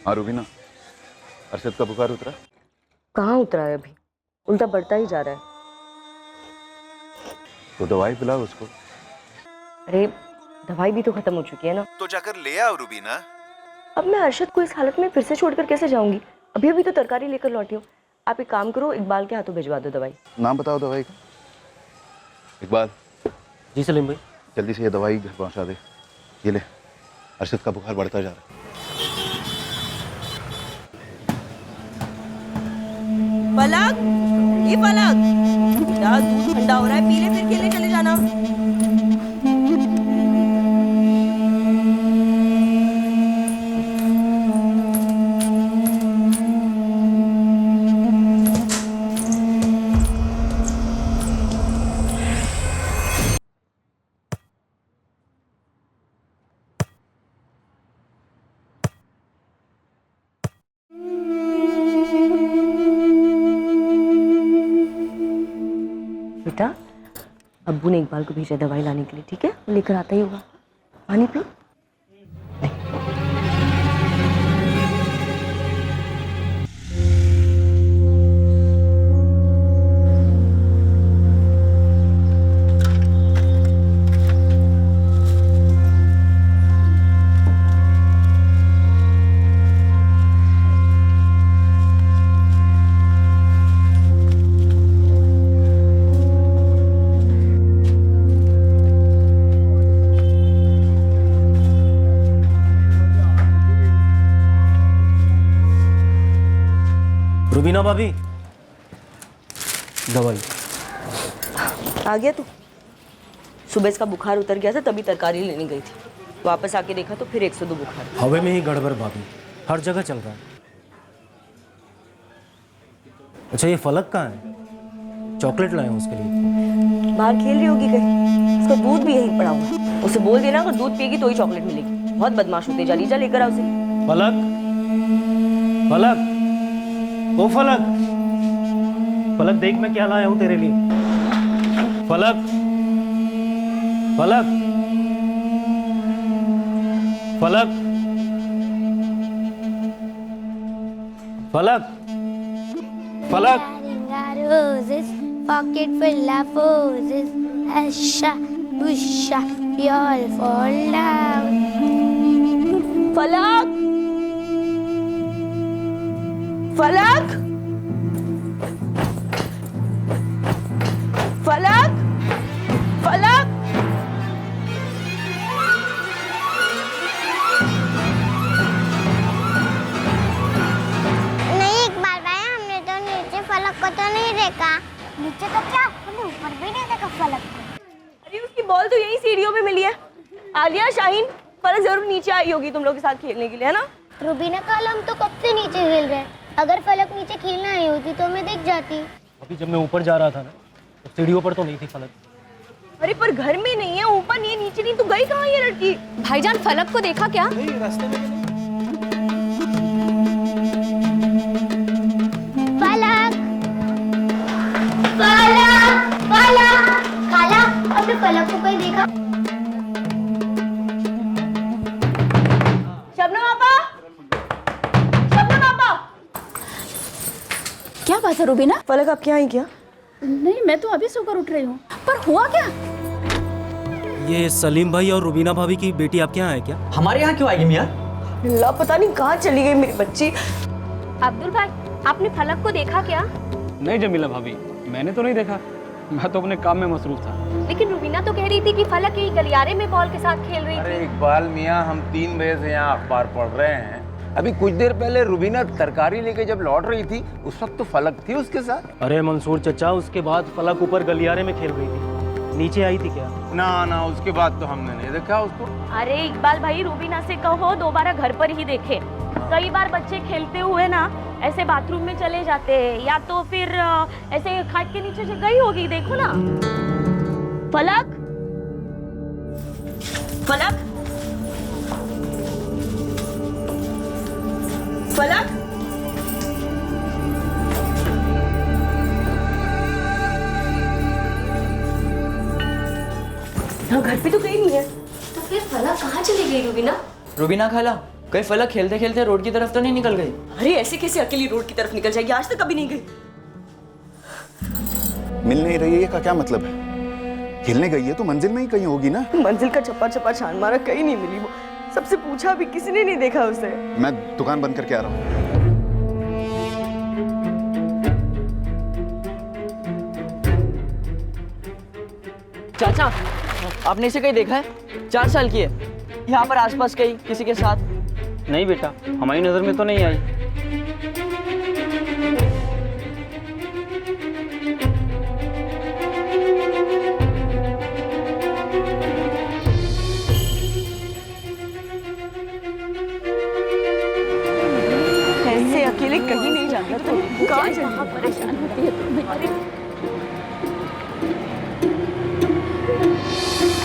हाँ रूबीना, अरशद का बुखार उतरा? कहाँ उतरा है अभी, उल्टा बढ़ता ही जा रहा है। तो दवाई पिलाओ उसको। अरे दवाई भी तो खत्म हो चुकी है ना। तो जाकर ले आओ रूबीना। अब मैं अरशद को इस हालत में फिर से छोड़कर कैसे जाऊंगी? अभी अभी तो तरकारी लेकर लौटी हूँ। आप एक काम करो, इकबाल के हाथों भिजवा दो दवाई। नाम बताओ दवाई का। इकबाल। जी सलीम भाई। जल्दी से ये दवाई घर पहुंचा दे। ये ले, अरशद का बुखार बढ़ता जा रहा है। पलक, ये पलक, बेटा दूध ठंडा हो रहा है, पी ले फिर खेलने चले जाना। बेटा, अब्बू ने इकबाल को भेजा दवाई लाने के लिए, ठीक है? वो लेकर आता ही होगा। पानी पी। रुबीना भाभी, दवाई। आ गया तू? सुबह इसका बुखार उतर गया था, तभी तरकारी लेने गई थी। वापस आके देखा तो फिर 102 बुखार। हवा में ही गड़बड़ भाभी, हर जगह चल रहा है। अच्छा ये फलक कहाँ है? चॉकलेट लाए हूँ उसके लिए। बाहर खेल रही होगी कहीं, उसका दूध भी यहीं पड़ा हुआ है। उसे बोल देना अगर दूध पिएगी तो ही चॉकलेट मिलेगी। बहुत बदमाश होते जा रही, जा लेकर आओ उसे। फलक, फलक, ओ फलक, फलक देख मैं क्या लाया हूँ तेरे लिए। फलक, फलक, फलक, फलक, फलक। Roses, pocket full of roses. Asha, busha, we all fall down. फलक, फलक, फलक, फलक। नहीं इकबाल भाई, हमने तो नीचे फलक को तो नहीं देखा। नीचे तो क्या, हमने ऊपर भी नहीं देखा फलक को। अरे उसकी बॉल तो यही सीढ़ियों पे मिली है। आलिया, शाहीन, फलक जरूर नीचे आई होगी तुम लोग के साथ खेलने के लिए, है ना? रूबीना कल हम तो कब से नीचे खेल रहे हैं। अगर फलक नीचे खेलने आई होती तो मैं देख जाती। अभी जब मैं ऊपर जा रहा था ना, तो सीढ़ियों पर तो नहीं थी फलक। अरे पर घर में नहीं है, ऊपर नहीं है, नीचे नहीं, तो गई कहाँ ये लड़की? भाईजान फलक को देखा क्या? रास्ते में फलक, फलक, फलक, खाला, अपने फलक को कहीं देखा? शबनम आपा, शबनम आपा। क्या बात है रुबीना? फलक आप क्या आई क्या? नहीं, मैं तो अभी सोकर उठ रही हूँ। पर हुआ क्या? ये सलीम भाई और रुबीना भाभी की बेटी आपके यहाँ है क्या? हमारे यहाँ क्यों आएगी मियाँ? अल्लाह, पता नहीं कहाँ चली गई मेरी बच्ची। अब्दुल भाई, आपने फलक को देखा क्या? नहीं जमीला भाभी, मैंने तो नहीं देखा। मैं तो अपने काम में मसरूफ था। लेकिन रुबीना तो कह रही थी कि फलक यही गलियारे में बॉल के साथ खेल रही थी। अरे इकबाल मियाँ, हम 3 बजे से यहाँ अखबार पढ़ रहे हैं। अभी कुछ देर पहले रुबीना तरकारी लेके जब लौट रही थी, उस वक्त तो फलक थी उसके साथ। अरे मंसूर चचा, उसके बाद फलक ऊपर गलियारे में खेल रही थी, नीचे आई थी क्या? ना ना, उसके बाद तो हमने नहीं देखा उसको। अरे इकबाल भाई, रूबीना से कहो दोबारा घर पर ही देखे। कई बार बच्चे खेलते हुए ना ऐसे बाथरूम में चले जाते हैं, या तो फिर ऐसे खाट के नीचे से गई होगी, देखो ना। फलक, फलक, फलक। घर पे तो कहीं नहीं है। तो फिर फलक कहाँ चली गई रुबीना? रुबीना खाला, कहीं फलक खेलते खेलते रोड की तरफ तो नहीं निकल गई? अरे ऐसे कैसे अकेली रोड की तरफ निकल जाएगी, आज तक कभी नहीं गई। मिल नहीं रही है का क्या मतलब है? खेलने गई है तो मंजिल में ही कहीं होगी ना। मंजिल का छप्पा छप्पा छान मारा, कहीं नहीं मिली वो। सबसे पूछा भी, किसी ने नहीं देखा उसे। मैं दुकान बंद करके आ रहा हूँ। चाचा, आपने इसे कहीं देखा है? 4 साल की है, यहाँ पर आसपास कहीं किसी के साथ? नहीं बेटा, हमारी नज़र में तो नहीं आई। ऐसे अकेले कहीं नहीं जाता तो कहाँ कहाँ परेशान होती है तुम?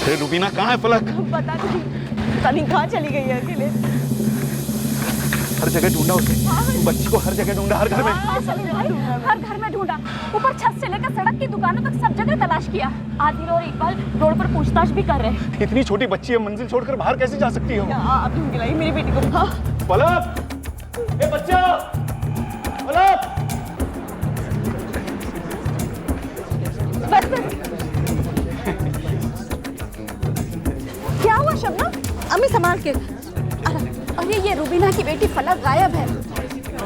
अरे रुबीना कहाँ है फलक? पता नहीं कहाँ चली गई है अकेले। हर जगह ढूंढा उसे, बच्ची को हर जगह ढूंढा, हर घर में। हर घर में ढूंढा, ऊपर छत से लेकर सड़क की दुकानों तक सब जगह तलाश किया। आदिल और इकबाल रोड पर पूछताछ भी कर रहे हैं। इतनी छोटी बच्ची है, मंजिल छोड़कर बाहर कैसे जा सकती हो? आप ढूंढ के लाई मेरी बेटी को। फलक, ए बच्चा, फलक। क्या हुआ शबनम? अम्मी संभाल के। अरे ये रुबीना की बेटी फलक गायब है।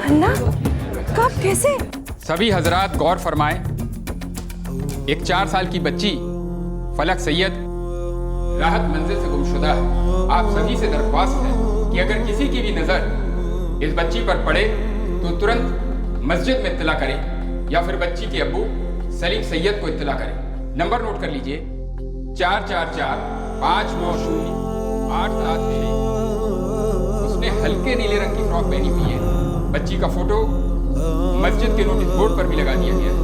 अन्ना, कब, कैसे? सभी हजरात गौर फरमाएं। एक 4 साल की बच्ची फलक सैयद राहत मंजिल से गुमशुदा है। आप सभी से दरख्वास्त है कि अगर किसी की भी नजर इस बच्ची पर पड़े तो तुरंत मस्जिद में इत्तला करें या फिर बच्ची के अब्बू सलीम सैयद को इत्तला करें। नंबर नोट कर लीजिए 444-590-876। उसने हल्के नीले रंग की फ्रॉक पहनी हुई है। बच्ची का फोटो मस्जिद के नोटिस बोर्ड पर भी लगा दिया गया है।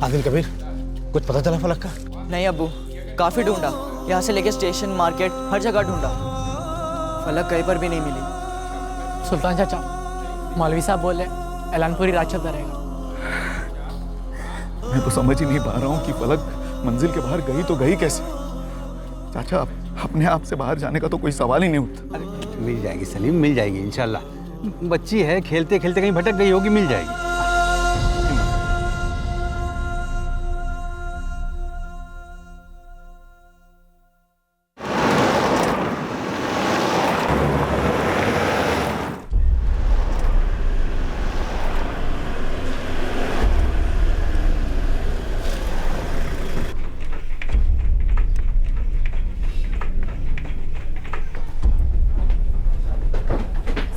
आदिल कबीर, कुछ पता चला फलक का? नहीं अब्बू, काफी ढूंढा, यहाँ से लेके स्टेशन, मार्केट, हर जगह ढूंढा, फलक कहीं पर भी नहीं मिली। सुल्तान चाचा, मौलवी साहब बोले ऐलानपुरी रात चलता रहेगा। मैं तो समझ ही नहीं पा रहा हूँ कि फलक मंजिल के बाहर गई तो गई कैसे? चाचा, अपने आप से बाहर जाने का तो कोई सवाल ही नहीं उठता। मिल जाएगी सलीम, मिल जाएगी इंशाल्लाह। बच्ची है, खेलते खेलते कहीं भटक गई होगी, मिल जाएगी।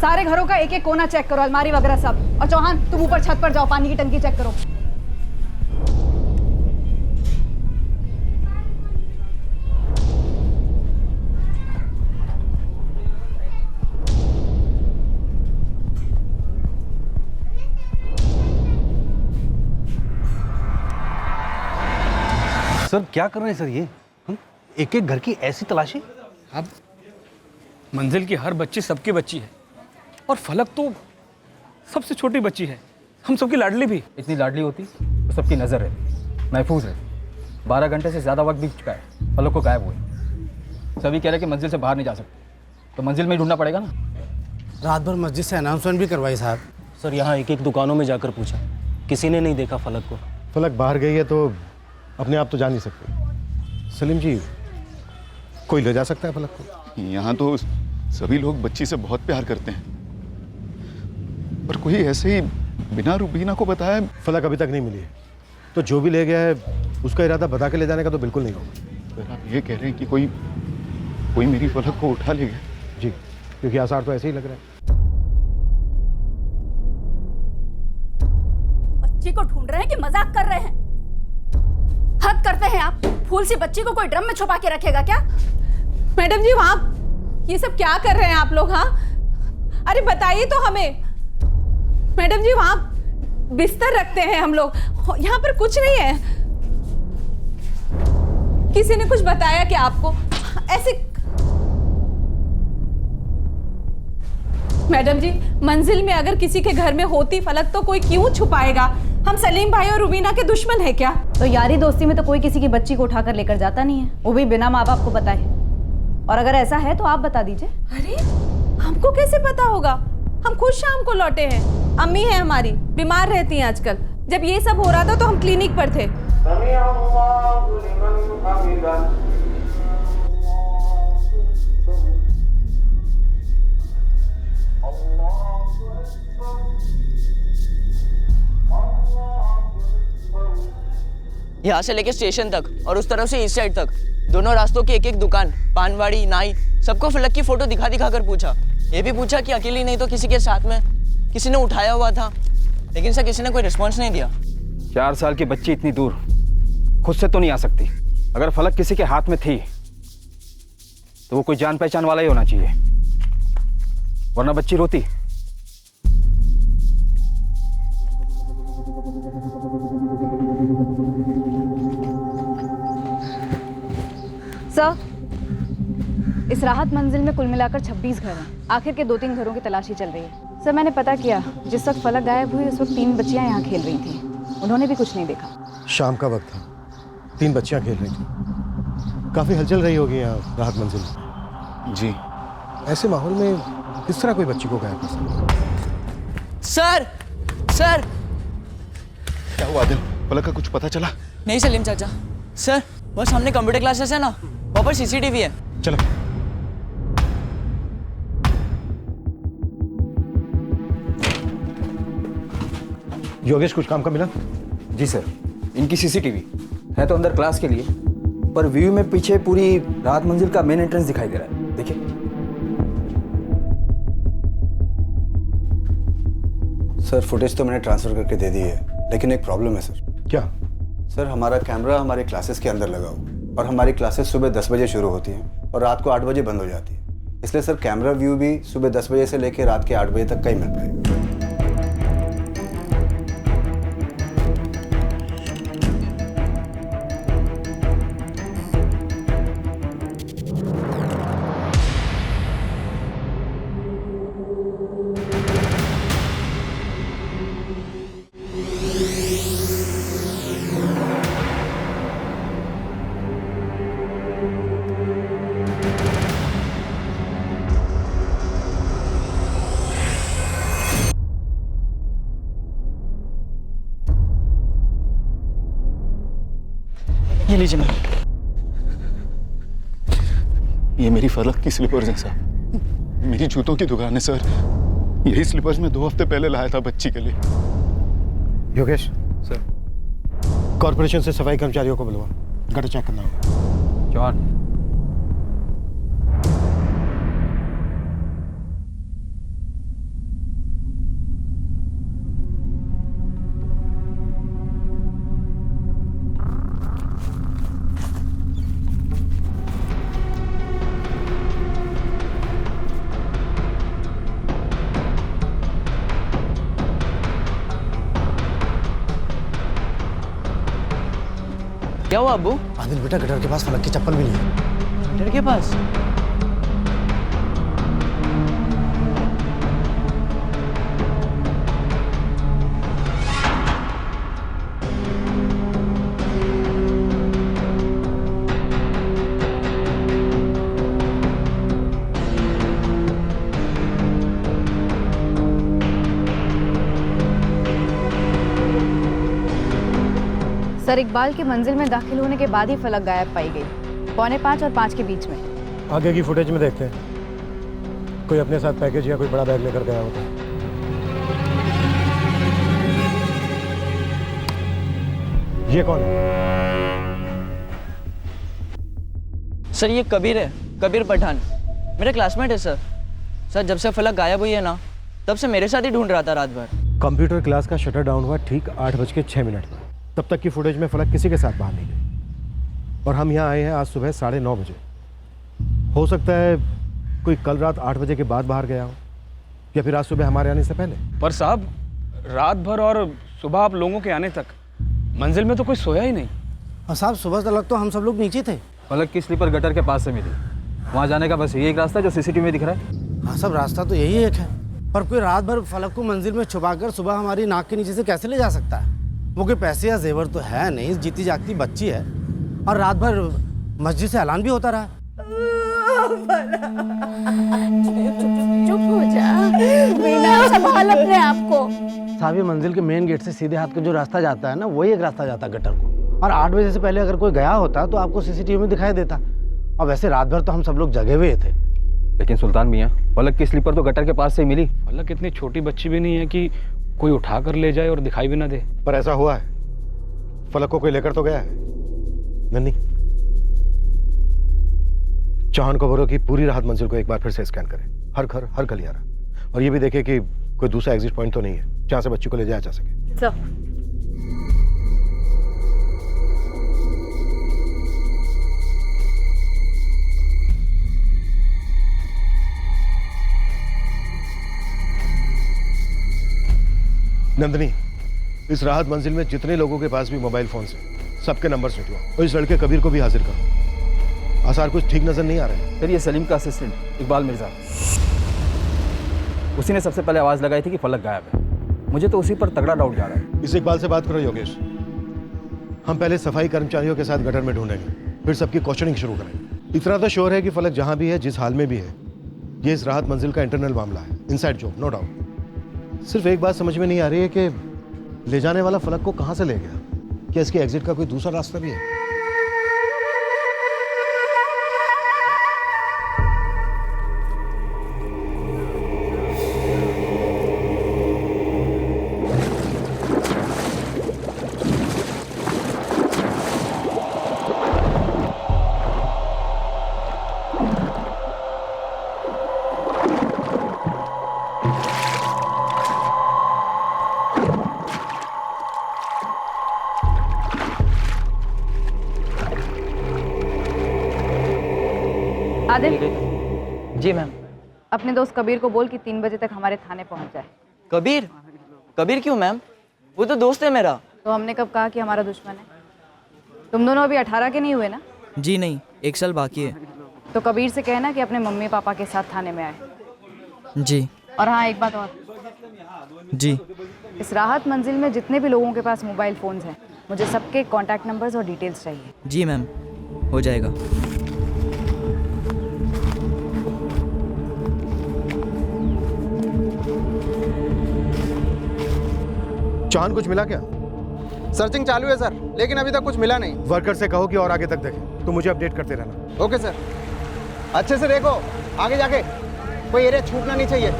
सारे घरों का एक एक कोना चेक करो, अलमारी वगैरह सब। और चौहान, तुम ऊपर छत पर जाओ, पानी की टंकी चेक करो। सर क्या कर रहे हैं सर ये? एक एक घर की ऐसी तलाशी? अब मंजिल की हर बच्ची सबकी बच्ची है और फलक तो सबसे छोटी बच्ची है, हम सबकी लाडली भी। इतनी लाडली होती तो सबकी नज़र है, महफूज है। 12 घंटे से ज़्यादा वक्त बीत चुका है, फलक को गायब हुए। सभी कह रहे कि मंजिल से बाहर नहीं जा सकते, तो मंजिल में ही ढूंढना पड़ेगा ना। रात भर मस्जिद से अनाउंसमेंट भी करवाई साहब। सर यहाँ एक एक दुकानों में जाकर पूछा, किसी ने नहीं देखा फलक को। फलक बाहर गई है तो अपने आप तो जा नहीं सकती। सलीम जी, कोई ले जा सकता है फलक को? यहाँ तो सभी लोग बच्ची से बहुत प्यार करते हैं, पर कोई ऐसे ही बिना रुबीना को बताया। फलक अभी तक नहीं मिली है, तो जो भी ले गया है उसका इरादा बता के ले जाने का तो बिल्कुल नहीं होगा। तो आप ये कह रहे हैं कि कोई मेरी फलक को उठा ले गया? जी, क्योंकि आसार तो ऐसे ही लग रहा है। बच्ची को ढूंढ रहे हैं कि मजाक कर रहे हैं? हद करते हैं आप। फूल सी बच्ची को कोई ड्रम में छुपा के रखेगा क्या? मैडम जी, वहाँ ये सब क्या कर रहे हैं आप लोग? हाँ, अरे बताइए तो हमें। मैडम जी, वहाँ बिस्तर रखते हैं हम लोग, यहाँ पर कुछ नहीं है। किसी ने कुछ बताया क्या आपको? ऐसे मैडम जी, मंजिल में अगर किसी के घर में होती फलक तो कोई क्यों छुपाएगा? हम सलीम भाई और रुबीना के दुश्मन है क्या? तो यारी दोस्ती में तो कोई किसी की बच्ची को उठाकर लेकर जाता नहीं है, वो भी बिना माँ बाप को बताए। और अगर ऐसा है तो आप बता दीजिए। अरे हमको कैसे पता होगा? हम खुद शाम को लौटे हैं। अम्मी है हमारी, बीमार रहती हैं आजकल। जब ये सब हो रहा था तो हम क्लिनिक पर थे। यहाँ से लेके स्टेशन तक और उस तरफ से इस साइड तक दोनों रास्तों की एक एक दुकान, पानवाड़ी, नाई, सबको फलक की फोटो दिखा दिखा कर पूछा। ये भी पूछा कि अकेली नहीं तो किसी के साथ में किसी ने उठाया हुआ था, लेकिन सर किसी ने कोई रिस्पॉन्स नहीं दिया। 4 साल की बच्ची इतनी दूर खुद से तो नहीं आ सकती। अगर फलक किसी के हाथ में थी तो वो कोई जान पहचान वाला ही होना चाहिए, वरना बच्ची रोती। सर, इस राहत मंजिल में कुल मिलाकर 26 घर हैं। आखिर के 2-3 घरों की तलाशी चल रही है। सर, मैंने पता किया, जिस वक्त फलक गायब हुई उस वक्त 3 बच्चियां यहाँ खेल रही थी। उन्होंने भी कुछ नहीं देखा। शाम का वक्त था, 3 बच्चियां खेल रही थी। काफ़ी हलचल रही होगी यहाँ राहत मंजिल में। जी। ऐसे माहौल में किस तरह कोई बच्ची को गायब कर सकता? सर सर क्या हुआ आदिल? फलक का कुछ पता चला? नहीं सलीम चाचा, सर वो सामने कंप्यूटर क्लासेस है ना, वहाँ पर सीसीटीवी है। चलो। योगेश, कुछ काम का मिला? जी सर, इनकी सीसीटीवी है तो अंदर क्लास के लिए, पर व्यू में पीछे पूरी राहत मंजिल का मेन एंट्रेंस दिखाई दे रहा है। देखिए सर, फुटेज तो मैंने ट्रांसफर करके दे दी है, लेकिन एक प्रॉब्लम है सर। क्या? सर, हमारा कैमरा हमारी क्लासेस के अंदर लगा हुआ और हमारी क्लासेस सुबह 10 बजे शुरू होती हैं और रात को 8 बजे बंद हो जाती है। इसलिए सर कैमरा व्यू भी सुबह 10 बजे से लेकर रात के 8 बजे तक का ही मिल पाएगा। ये लीजिए मैम। ये मेरी फलक की स्लीपर्स हैं सर। मेरी जूतों की दुकान है सर। यही स्लीपर्स मैं 2 हफ्ते पहले लाया था बच्ची के लिए। योगेश सर, कॉर्पोरेशन से सफाई कर्मचारियों को बुलवा, गटर चेक करना होगा। जॉन, क्या हुआ अब्बू? आदिल बेटा, गटर के पास फलक की चप्पल मिली है। गटर के पास? सर, इकबाल के मंजिल में दाखिल होने के बाद ही फलक गायब पाई गई, 4:45 और 5 के बीच में। आगे की फुटेज में देखते हैं, कोई अपने साथ पैकेज या कोई बड़ा बैग लेकर गया होता है। ये कौन है? सर ये कबीर है, कबीर पठान, मेरा क्लासमेट है सर। सर जब से फलक गायब हुई है ना, तब से मेरे साथ ही ढूंढ रहा था रात भर। कंप्यूटर क्लास का शटर डाउन हुआ ठीक 8:06 पर। तब तक की फुटेज में फलक किसी के साथ बाहर नहीं गई और हम यहाँ आए हैं आज सुबह 9:30 बजे। हो सकता है कोई कल रात 8 बजे के बाद बाहर गया हो या फिर आज सुबह हमारे आने से पहले। पर साहब, रात भर और सुबह आप लोगों के आने तक मंजिल में तो कोई सोया ही नहीं। और साहब सुबह तक तो हम सब लोग नीचे थे। फलक की स्लीपर गटर के पास से मिली, वहाँ जाने का बस यही एक रास्ता जो सीसीटीवी में दिख रहा है। हाँ सब रास्ता तो यही एक है। पर कोई रात भर फलक को मंजिल में छुपाकर सुबह हमारी नाक के नीचे से कैसे ले जा सकता है? वो कोई पैसे या जेवर तो है नहीं, जीती जागती बच्ची है, और रात भर मस्जिद से ऐलान भी होता रहा। चुप हो जा मीना, संभाल अपने आप को। साहब ये मंजिल के मेन गेट से सीधे हाथ का जो रास्ता जाता है ना, वही एक रास्ता जाता है गटर को, और 8 बजे से पहले अगर कोई गया होता तो आपको सीसीटीवी में दिखाई देता। और वैसे रात भर तो हम सब लोग जगे हुए थे। लेकिन सुल्तान मियाँ, फलक की स्लीपर तो गटर के पास से ही मिली। फलक इतनी छोटी बच्ची भी नहीं है कि कोई उठा कर ले जाए और दिखाई भी ना दे। पर ऐसा हुआ है, फलक को कोई लेकर तो गया है। नन्नी, चौहान को बोलो कि पूरी राहत मंजिल को एक बार फिर से स्कैन करें, हर घर हर गलियारा, और ये भी देखें कि कोई दूसरा एग्जिट पॉइंट तो नहीं है जहां से बच्ची को ले जाया जा सके। सर, नंदनी, इस राहत मंजिल में जितने लोगों के पास भी मोबाइल फोन हैं, सबके नंबर निकलवाओ और इस लड़के कबीर को भी हाजिर करो। आसार कुछ ठीक नजर नहीं आ रहे। फिर ये सलीम का असिस्टेंट इकबाल मिर्जा, उसी ने सबसे पहले आवाज़ लगाई थी कि फलक गायब है। मुझे तो उसी पर तगड़ा डाउट जा रहा है। इस इकबाल से बात करो योगेश। हम पहले सफाई कर्मचारियों के साथ गटर में ढूंढेंगे, फिर सबकी क्वेश्चनिंग शुरू करेंगे। इतना तो श्योर है कि फलक जहां भी है, जिस हाल में भी है, ये इस राहत मंजिल का इंटरनल मामला है, इनसाइड जॉब, नो डाउट। सिर्फ एक बात समझ में नहीं आ रही है कि ले जाने वाला फलक को कहां से ले गया? क्या इसके एग्जिट का कोई दूसरा रास्ता भी है? आदिल, जी मैम। अपने दोस्त कबीर को बोल कि 3 बजे तक हमारे थाने पहुंच जाए। कबीर? कबीर क्यों मैम? वो तो दोस्त है मेरा। तो हमने कब कहा कि हमारा दुश्मन है? तुम दोनों अभी 18 के नहीं हुए ना? जी नहीं, 1 साल बाकी है। तो कबीर से कहना कि अपने मम्मी पापा के साथ थाने में आए। जी। और हाँ, एक बात और। जी। इस राहत मंजिल में जितने भी लोगों के पास मोबाइल फोन्स हैं, मुझे सबके कॉन्टैक्ट नंबर्स और डिटेल्स चाहिए। जी मैम, हो जाएगा। चौहान, कुछ मिला क्या? सर्चिंग चालू है सर, लेकिन अभी तक कुछ मिला नहीं। वर्कर से कहो कि और आगे तक देखें, तो मुझे अपडेट करते रहना। Okay sir. अच्छे से देखो, आगे जाके कोई एरिया छूटना नहीं चाहिए।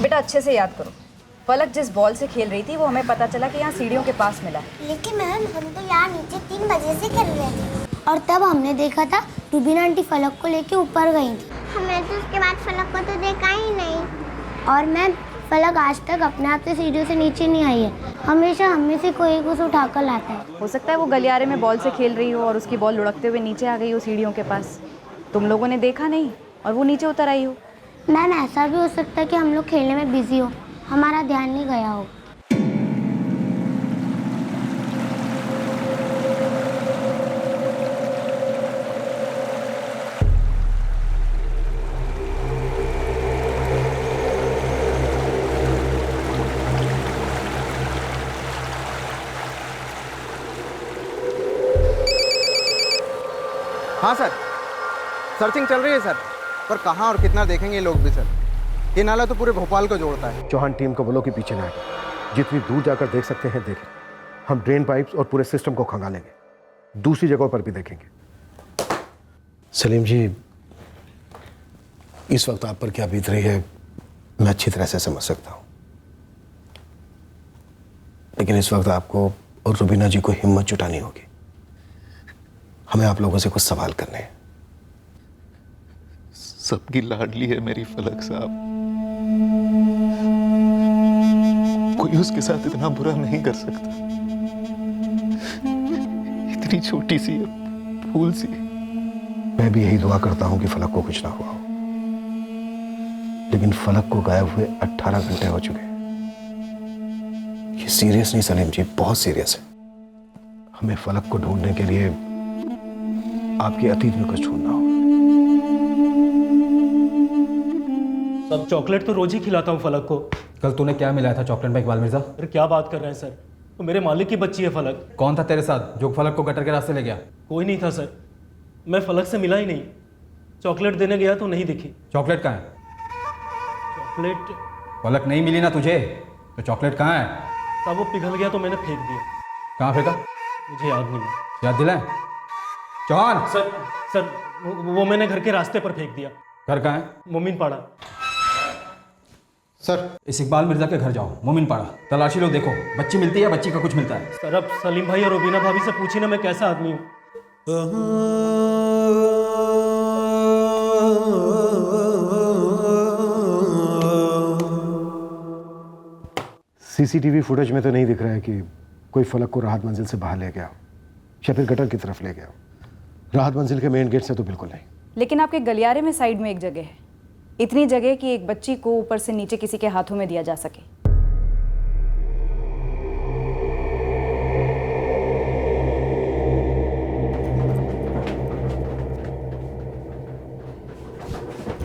बेटा अच्छे से याद करो, फलक जिस बॉल से खेल रही थी वो हमें पता चला कि यहाँ सीढ़ियों के पास मिला है। लेकिन मैम, हम तो यहाँ नीचे 3 बजे से खेल रहे थे, और तब हमने देखा था रूबीना आंटी फलक को लेके ऊपर गई थी। हमने तो उसके बाद फलक को तो देखा ही नहीं। और मैम, फलक आज तक अपने आप से सीढ़ियों से नीचे नहीं आई है, हमेशा हमें से कोई कुछ उठा कर लाता है। हो सकता है वो गलियारे में बॉल से खेल रही हो और उसकी बॉल लुढ़कते हुए नीचे आ गई हो सीढ़ियों के पास, तुम लोगों ने देखा नहीं और वो नीचे उतर आई हो। मैम, ऐसा भी हो सकता है कि हम लोग खेलने में बिजी हो, हमारा ध्यान नहीं गया हो। हाँ सर, सर्चिंग चल रही है सर, पर कहाँ और कितना देखेंगे लोग भी सर। ये नाला तो पूरे भोपाल को जोड़ता है। चौहान, टीम को बोलो कि पीछे ना आए, जितनी दूर जाकर देख सकते हैं देखें। हम ड्रेन पाइप्स और पूरे सिस्टम को खंगालेंगे, दूसरी जगहों पर भी देखेंगे। सलीम जी, इस वक्त आप पर क्या बीत रही है मैं अच्छी तरह से समझ सकता हूँ, लेकिन इस वक्त आपको और रुबीना जी को हिम्मत जुटानी होगी। हमें आप लोगों से कुछ सवाल करने हैं। सबकी लाडली है मेरी फलक साहब, कोई उसके साथ इतना बुरा नहीं कर सकता। इतनी छोटी सी फूल सी। मैं भी यही दुआ करता हूं कि फलक को कुछ ना हुआ हो, लेकिन फलक को गायब हुए 18 घंटे हो चुके हैं। ये सीरियस नहीं सलीम जी, बहुत सीरियस है। हमें फलक को ढूंढने के लिए आपके अतीत में कुछ ढूंढना हो। सब चॉकलेट तो रोज ही खिलाता हूँ फलक को। कल तूने क्या मिलाया था चॉकलेट में इकबाल मिर्जा? अरे क्या बात कर रहे हैं सर, तो मेरे मालिक की बच्ची है फलक। कौन था तेरे साथ जो फलक को गटर के रास्ते ले गया? कोई नहीं था सर, मैं फलक से मिला ही नहीं। चॉकलेट देने गया तो नहीं दिखी। चॉकलेट कहाँ है? चॉकलेट फलक नहीं मिली ना तुझे, तो चॉकलेट कहाँ है? तब वो पिघल गया तो मैंने फेंक दिया। कहाँ फेंका? मुझे याद नहीं है। याद दिलाए चौहान। सर वो मैंने घर के रास्ते पर फेंक दिया। घर कहाँ है? मोमिन पाड़ा। सर इस इकबाल मिर्जा के घर जाओ, मोमिन पाड़ा, तलाशी लो, देखो बच्ची मिलती है, बच्ची का कुछ मिलता है। सर अब सलीम भाई और रुबीना भाभी से पूछी ना मैं कैसा आदमी हूँ। सीसीटीवी फुटेज में तो नहीं दिख रहा है कि कोई फलक को राहत मंजिल से बाहर ले गया हो या फिर गटर की तरफ ले गया हो। राहत मंजिल के मेन गेट से तो बिल्कुल नहीं। लेकिन आपके गलियारे में साइड में एक जगह है, इतनी जगह कि एक बच्ची को ऊपर से नीचे किसी के हाथों में दिया जा सके।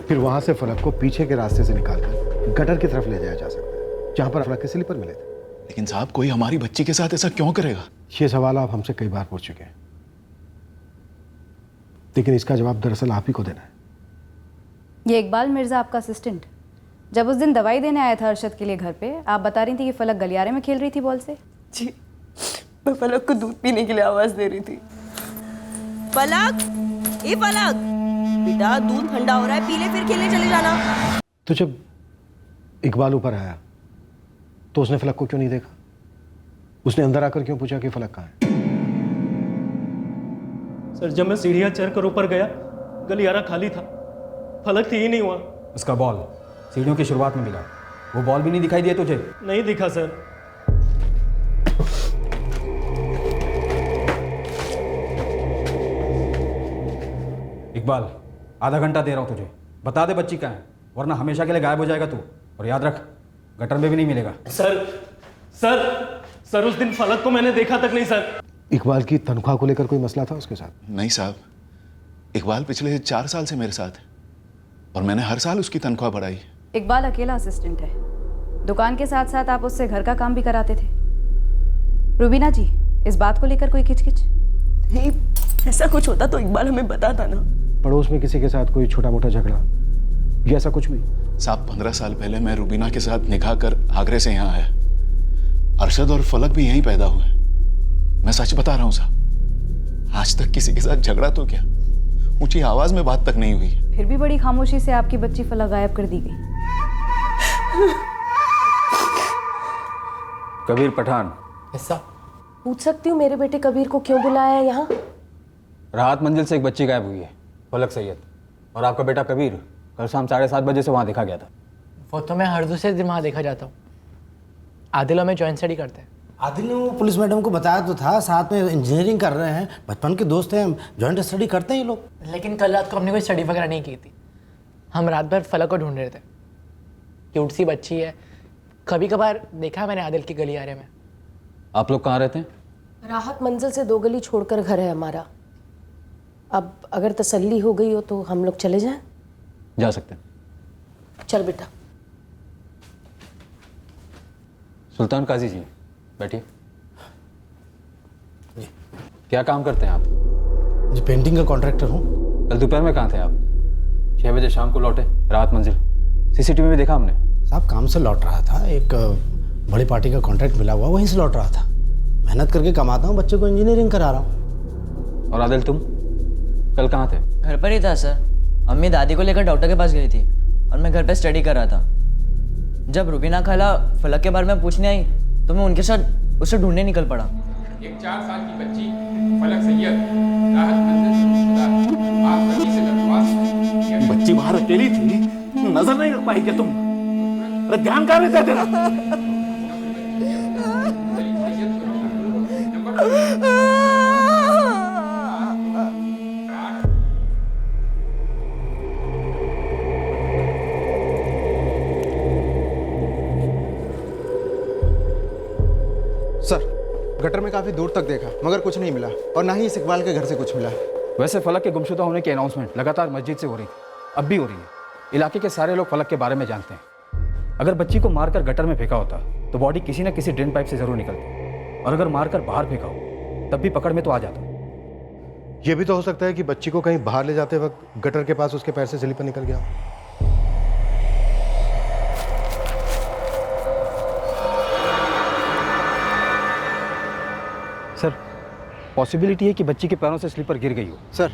फिर वहां से फलक को पीछे के रास्ते से निकालकर गटर की तरफ ले जाया जा सकता है, जहां पर फलक के स्लीपर मिले थे। लेकिन साहब, कोई हमारी बच्ची के साथ ऐसा क्यों करेगा? ये सवाल आप हमसे कई बार पूछ चुके हैं, लेकिन इसका जवाब दरअसल आप ही को देना है। ये इकबाल मिर्जा आपका असिस्टेंट जब उस दिन दवाई देने आया था अरशद के लिए घर पे, आप बता रही थी कि फलक गलियारे में खेल रही थी बॉल से। जी, मैं फलक को दूध पीने के लिए आवाज दे रही थी। फलक, ए फलक, बेटा दूध ठंडा हो रहा है, पी ले फिर खेलने चले जाना। तो जब इकबाल ऊपर आया तो उसने फलक को क्यों नहीं देखा? उसने अंदर आकर क्यों पूछा कि फलक कहाँ है? सर जब मैं सीढ़ियाँ चढ़ कर ऊपर गया, गलियारा खाली था, फलक थी ही नहीं हुआ। उसका बॉल सीढ़ियों की शुरुआत में मिला, वो बॉल भी नहीं दिखाई दिया तुझे? नहीं दिखा सर। इकबाल आधा घंटा दे रहा हूँ तुझे, बता दे बच्ची कहाँ है, वरना हमेशा के लिए गायब हो जाएगा तू। और याद रख, गटर में भी नहीं मिलेगा। सर उस दिन फलक को मैंने देखा तक नहीं सर। इकबाल की तनख्वाह को लेकर कोई मसला था उसके साथ? नहीं साहब, इकबाल पिछले 4 साल से मेरे साथ है और मैंने हर साल उसकी तनख्वाह बढ़ाई। इकबाल अकेला असिस्टेंट है, दुकान के साथ साथ आप उससे घर का काम भी कराते थे। रुबीना जी, इस बात को लेकर कोई खिचखिच? नहीं, ऐसा कुछ होता तो इकबाल हमें बताता ना। पड़ोस में किसी के साथ कोई छोटा मोटा झगड़ा या ऐसा कुछ भी? साहब 15 साल पहले मैं रुबीना के साथ निकाह कर आगरे से यहाँ आया। अरशद और फलक भी यहीं पैदा हुए। मैं सच बता रहा हूँ साहब, आज तक किसी के साथ झगड़ा तो क्या, ऊंची आवाज में बात तक नहीं हुई। फिर भी बड़ी खामोशी से आपकी बच्ची फलक गायब कर दी गई। कबीर पठान। ऐसा पूछ सकती हूँ मेरे बेटे कबीर को क्यों बुलाया है यहाँ? राहत मंजिल से एक बच्ची गायब हुई है, फलक सैयद, और आपका बेटा कबीर कल शाम 7:30 बजे से वहाँ देखा गया था। वो तो मैं हर दूसरे दिन वहाँ देखा जाता हूँ। आदिल में ज्वाइंट स्टडी करते हैं। आदिल ने वो पुलिस मैडम को बताया तो था, साथ में इंजीनियरिंग कर रहे हैं, बचपन के दोस्त हैं, ज्वाइंट स्टडी करते हैं ये लोग। लेकिन कल रात को हमने कोई स्टडी वगैरह नहीं की थी, हम रात भर फलक को ढूंढ रहे थे। क्यूट सी बच्ची है, कभी कभार देखा है मैंने आदिल की गलियारे में। आप लोग कहाँ रहते हैं? राहत मंजिल से 2 गली छोड़कर घर है हमारा। अब अगर तसल्ली हो गई हो तो हम लोग चले जाएं? जा सकते हैं। चल बेटा। सुल्तान काजी जी, बैठिए। क्या काम करते हैं आप? जी पेंटिंग का कॉन्ट्रैक्टर हूँ। कल दोपहर में कहाँ थे आप? 6 बजे शाम को लौटे राहत मंजिल, सीसीटीवी में देखा हमने। साहब काम से लौट रहा था, एक बड़ी पार्टी का कॉन्ट्रैक्ट मिला हुआ, वहीं से लौट रहा था। मेहनत करके कमाता हूँ, बच्चे को इंजीनियरिंग करा रहा हूँ। और आदिल तुम कल कहाँ थे? घर पर ही था सर, अम्मी दादी को लेकर डॉक्टर के पास गई थी और मैं घर पे स्टडी कर रहा था। जब रुबीना खाला फलक के बारे में पूछने आई तो मैं उनके साथ उसे ढूंढने निकल पड़ा। एक 4 साल की बच्ची फलक सैयद राहत मंजिल से गुमशुदा। आप सभी से दरख्वास्त है। बच्ची बाहर अकेली थी, नजर नहीं रख पाई क्या तुम? अरे ध्यान कहाँ रहता है तेरा? सर गटर में काफ़ी दूर तक देखा मगर कुछ नहीं मिला और ना ही इस इकबाल के घर से कुछ मिला। वैसे फलक के गुमशुदा होने की अनाउंसमेंट लगातार मस्जिद से हो रही थी, अब भी हो रही है। इलाके के सारे लोग फलक के बारे में जानते हैं। अगर बच्ची को मारकर गटर में फेंका होता तो बॉडी किसी न किसी ड्रेन पाइप से जरूर निकलती, और अगर मारकर बाहर फेंका हो तब भी पकड़ में तो आ जाता। यह भी तो हो सकता है कि बच्ची को कहीं बाहर ले जाते वक्त गटर के पास उसके पैर से स्लीपर निकल गया। सर पॉसिबिलिटी है कि बच्ची के पैरों से स्लीपर गिर गई हो। सर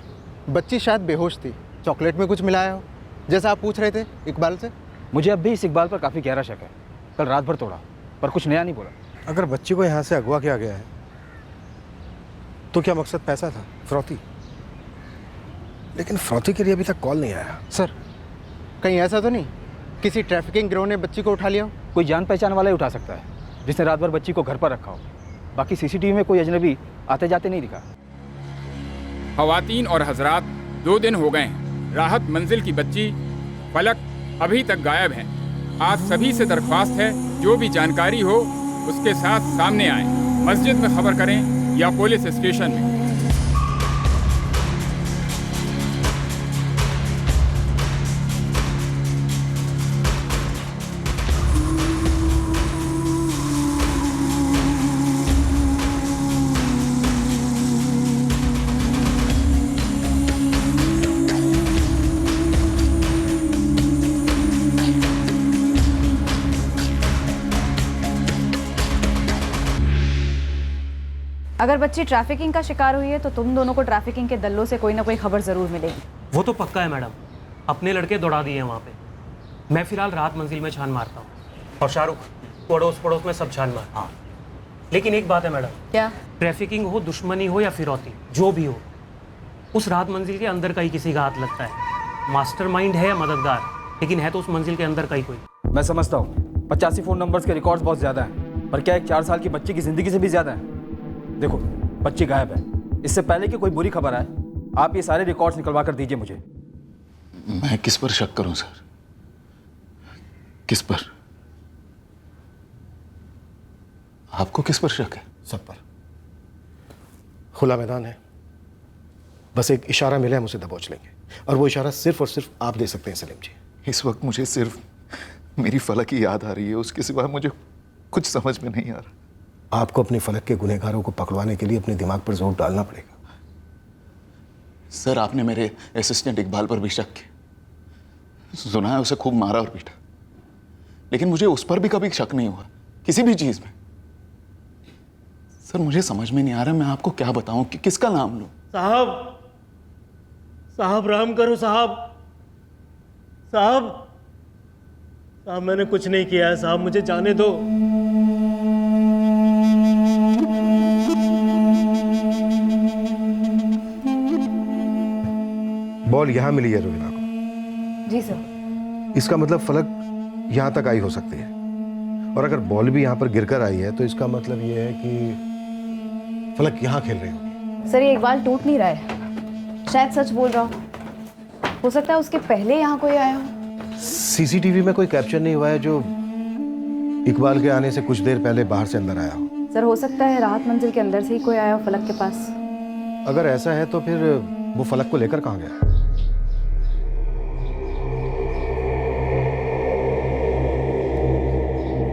बच्ची शायद बेहोश थी, चॉकलेट में कुछ मिलाया हो, जैसा आप पूछ रहे थे इकबाल से। मुझे अब भी इस इकबाल पर काफ़ी गहरा शक है। कल रात भर तोड़ा पर कुछ नया नहीं बोला। अगर बच्ची को यहाँ से अगवा किया गया है तो क्या मकसद पैसा था, फ्रौती? लेकिन फ्रौती के लिए अभी तक कॉल नहीं आया। सर कहीं ऐसा तो नहीं किसी ट्रैफिकिंग गिरोह ने बच्ची को उठा लिया हो? कोई जान पहचान वाला ही उठा सकता है, जिसने रात भर बच्ची को घर पर रखा हो। बाकी सीसीटीवी में कोई अजनबी आते जाते नहीं दिखा। खवातीन और हजरात, 2 दिन हो गए हैं राहत मंजिल की बच्ची फलक अभी तक गायब है। आज सभी से दरख्वास्त है, जो भी जानकारी हो उसके साथ सामने आए। मस्जिद में खबर करें या पुलिस स्टेशन में। अगर बच्ची ट्रैफिकिंग का शिकार हुई है तो तुम दोनों को ट्रैफिकिंग के दल्लों से कोई ना कोई खबर ज़रूर मिलेगी। वो तो पक्का है मैडम, अपने लड़के दौड़ा दिए हैं वहाँ पे। मैं फिलहाल राहत मंजिल में छान मारता हूँ और शाहरुख पड़ोस पड़ोस में सब छान मार। हाँ लेकिन एक बात है मैडम। क्या? ट्रैफिकिंग हो, दुश्मनी हो या फिरौती, जो भी हो, उस राहत मंजिल के अंदर का ही किसी का हाथ लगता है। मास्टरमाइंड है या मददगार, लेकिन है तो उस मंजिल के अंदर का ही कोई। मैं समझता हूँ 85 फ़ोन नंबर्स के रिकॉर्ड्स बहुत ज़्यादा हैं, पर क्या एक 4 साल की बच्ची की ज़िंदगी से भी ज़्यादा है? देखो बच्ची गायब है, इससे पहले कि कोई बुरी खबर आए आप ये सारे रिकॉर्ड्स निकलवा कर दीजिए मुझे। मैं किस पर शक करूं सर? किस पर? आपको किस पर शक है? सब पर। खुला मैदान है, बस एक इशारा मिले हम उसे दबोच लेंगे, और वो इशारा सिर्फ और सिर्फ आप दे सकते हैं सलीम जी। इस वक्त मुझे सिर्फ मेरी फलक की याद आ रही है, उसके सिवा मुझे कुछ समझ में नहीं आ रहा। आपको अपनी फलक के गुनहगारों को पकड़वाने के लिए अपने दिमाग पर जोर डालना पड़ेगा। सर आपने मेरे असिस्टेंट इकबाल पर भी शक किया, सुना है उसे खूब मारा और पीटा, लेकिन मुझे उस पर भी कभी शक नहीं हुआ किसी भी चीज में। सर मुझे समझ में नहीं आ रहा मैं आपको क्या बताऊं कि किसका नाम लूं। साहब, साहब राम करो साहब, साहब, साहब मैंने कुछ नहीं किया है साहब, मुझे जाने दो। बॉल यहां मिली है रुबीना को। जी सर। इसका मतलब फलक यहां तक आई हो सकती है, और अगर बॉल भी यहां पर गिरकर आई है तो इसका मतलब यह है कि फलक यहां खेल रही होगी। सर ये इकबाल टूट नहीं रहा है, शायद सच बोल रहा हो सकता है उसके पहले यहाँ कोई आया हो। सीसीटीवी में कोई कैप्चर नहीं हुआ है जो इकबाल के आने से कुछ देर पहले बाहर से अंदर आया हो। सर हो सकता है राहत मंजिल के अंदर से ही कोई आया हो फलक के पास। अगर ऐसा है तो फिर वो फलक को लेकर कहाँ गया?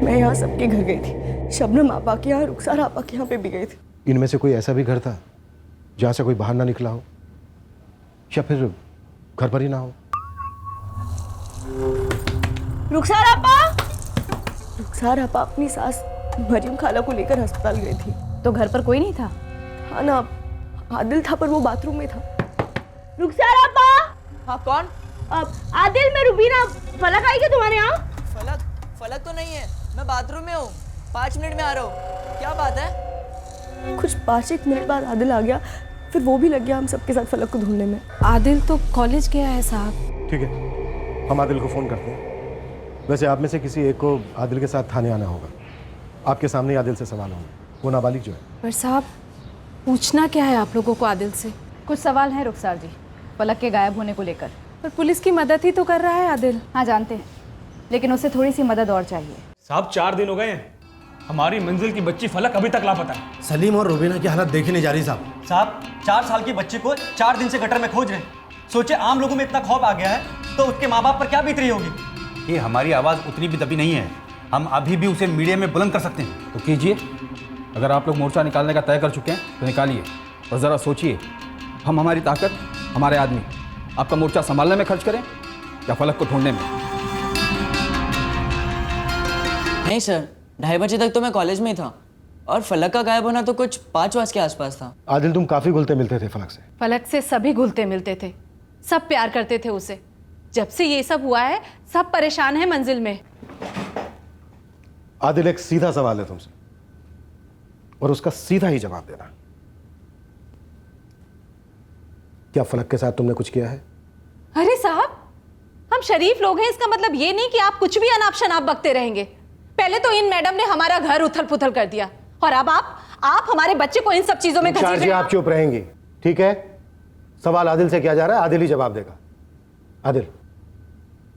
मैं यहाँ सबके घर गई थी, शबनम आपा के यहाँ, रुखसार आपा के यहाँ पे भी गई थी। इनमें से कोई ऐसा भी घर था जहाँ से कोई बाहर ना निकला हो, या फिर घर पर ही ना हो? रुखसार आपा अपनी सास मरियम खाला को लेकर अस्पताल गई थी। तो घर पर कोई नहीं था? हाँ ना, आदिल था पर वो बाथरूम में था। रुखसार आपा। हाँ कौन? आदिल, मैं रुबीना। फलक आई क्या तुम्हारे यहाँ? फलक तो नहीं है, मैं बाथरूम में हूँ, 5 मिनट में आ रहा हूँ। क्या बात है? कुछ 5-1 मिनट बाद आदिल आ गया, फिर वो भी लग गया हम सबके साथ फलक को ढूंढने में। आदिल तो कॉलेज गया है साहब। ठीक है, हम आदिल को फ़ोन करते हैं। वैसे आप में से किसी एक को आदिल के साथ थाने आना होगा। आपके सामने आदिल से सवाल होंगे, वो नाबालिग जो है। पर साहब पूछना क्या है आप लोगों को आदिल से? कुछ सवाल हैं रुखसार जी, फलक के गायब होने को लेकर। पर पुलिस की मदद ही तो कर रहा है आदिल। हाँ जानते हैं, लेकिन उसे थोड़ी सी मदद और चाहिए। साहब 4 दिन हो गए हैं, हमारी मंजिल की बच्ची फलक अभी तक लापता है। सलीम और रुबीना की हालत देखी नहीं जा रही साहब। साहब 4 साल की बच्ची को 4 दिन से गटर में खोज रहे हैं। सोचे आम लोगों में इतना खौफ आ गया है तो उसके माँ बाप पर क्या बीत रही होगी। ये हमारी आवाज़ उतनी भी दबी नहीं है, हम अभी भी उसे मीडिया में बुलंद कर सकते हैं। तो कीजिए, अगर आप लोग मोर्चा निकालने का तय कर चुके हैं तो निकालिए, और ज़रा सोचिए, हम हमारी ताकत, हमारे आदमी आपका मोर्चा संभालने में खर्च करें या फलक को ढूंढने में। नहीं सर, 2:30 बजे तक तो मैं कॉलेज में ही था और फलक का गायब होना तो कुछ 5 बजे के आसपास था। आदिल, तुम काफ़ी घुलते मिलते थे फलक से। फलक से सभी घुलते मिलते थे, सब प्यार करते थे उसे। जब से ये सब हुआ है सब परेशान है मंजिल में। आदिल, एक सीधा सवाल है तुमसे और उसका सीधा ही जवाब देना। क्या फलक के साथ तुमने कुछ किया है? अरे साहब, हम शरीफ लोग हैं, इसका मतलब ये नहीं कि आप कुछ भी अनाप शनाप बकते रहेंगे। पहले तो इन मैडम ने हमारा घर उथल पुथल कर दिया और अब आप हमारे बच्चे को इन सब चीजों में घसीट रहे हैं। आप चुप रहेंगी, ठीक है? सवाल आदिल से किया जा रहा है, आदिल ही जवाब देगा। आदिल,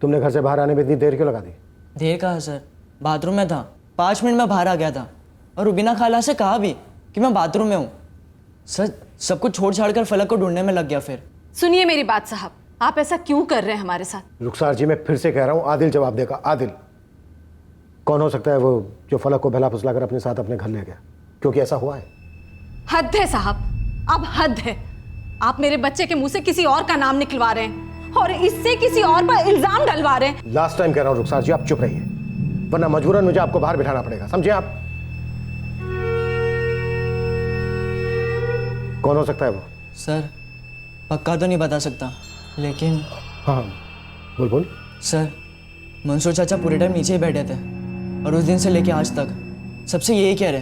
तुमने घर से बाहर आने में इतनी देर क्यों लगा दी? देर कहा सर, बाथरूम में था, 5 मिनट में बाहर आ गया था और रुबीना खाला से कहा भी कि मैं बाथरूम में हूँ। सर, सब कुछ छोड़ छाड़ कर फलक को ढूंढने में लग गया। फिर सुनिए मेरी बात साहब, आप ऐसा क्यों कर रहे हैं हमारे साथ? रुखसार जी, मैं फिर से कह रहा हूँ, आदिल जवाब देगा। आदिल कौन हो सकता है वो जो फलक को बहला फुसला कर अपने साथ अपने घर ले गया? क्योंकि ऐसा हुआ है। हद है साहब, अब हद है। आप मेरे बच्चे के मुंह से किसी और का नाम निकलवा रहे हैं और इससे किसी और पर इल्जाम डलवा रहे हैं। लास्ट टाइम कह रहा हूँ रुखसार जी, आप चुप रहिए, वरना मजबूरन मुझे आपको बाहर बिठाना पड़ेगा, समझे आप? कौन हो सकता है वो? सर, पक्का तो नहीं बता सकता, लेकिन हाँ बोल। सर, मंसूर चाचा पूरे टाइम नीचे ही बैठे थे और उस दिन से लेके आज तक सबसे यही कह रहे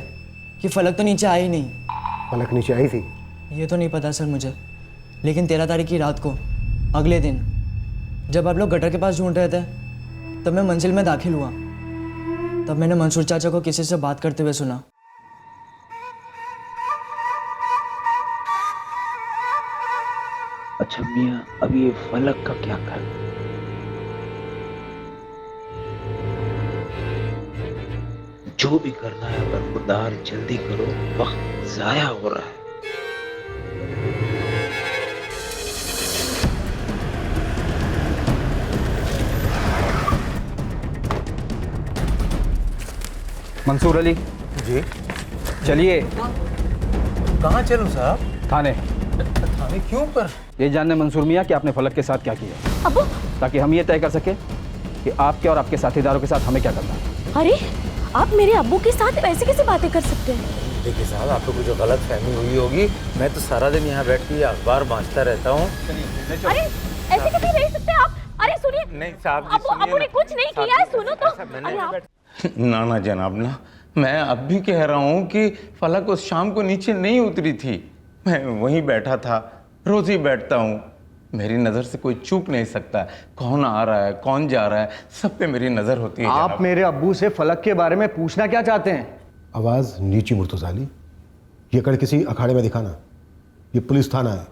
कि फलक तो नीचे आई नहीं। फलक नीचे आई थी? ये तो नहीं पता सर मुझे, लेकिन 13 तारीख की रात को, अगले दिन जब आप लोग गटर के पास ढूंढ रहे थे, तब मैं मंजिल में दाखिल हुआ। तब मैंने मंसूर चाचा को किसी से बात करते हुए सुना। अच्छा मियाँ, अब ये फलक का क्या कर? जो भी करना है बरखुरदार जल्दी करो, वक्त जाया हो रहा है। मंसूर अली जी, चलिए। कहाँ चलूं साहब? थाने। थाने क्यों पर? ये जानने मंसूर मियाँ कि आपने फलक के साथ क्या किया, अब्बू, ताकि हम ये तय कर सके कि आपके और आपके साथीदारों के साथ हमें क्या करना है। अरे, आप मेरे अब्बू के साथ ऐसे कैसे बातें कर सकते हैं? देखिए साहब, आपको कुछ गलत फहमी हुई होगी। मैं तो सारा दिन यहाँ बैठ के अखबार बांटता रहता हूँ। अरे, ऐसे कैसे रह सकते हैं आप? अरे सुनिए, नहीं साहब जी, अब्बू ने कुछ नहीं किया है, सुनो तो। अरे आप ना जनाब ना, मैं अब भी कह रहा हूँ कि फलक उस शाम को नीचे नहीं उतरी थी। मैं वहीं बैठा था, रोज ही बैठता हूँ। मेरी नज़र से कोई चूक नहीं सकता, कौन आ रहा है कौन जा रहा है, सब पे मेरी नज़र होती है। आप मेरे अब्बू से फलक के बारे में पूछना क्या चाहते हैं? आवाज नीची मुर्तजाली, ये कर किसी अखाड़े में दिखाना, ये पुलिस थाना है,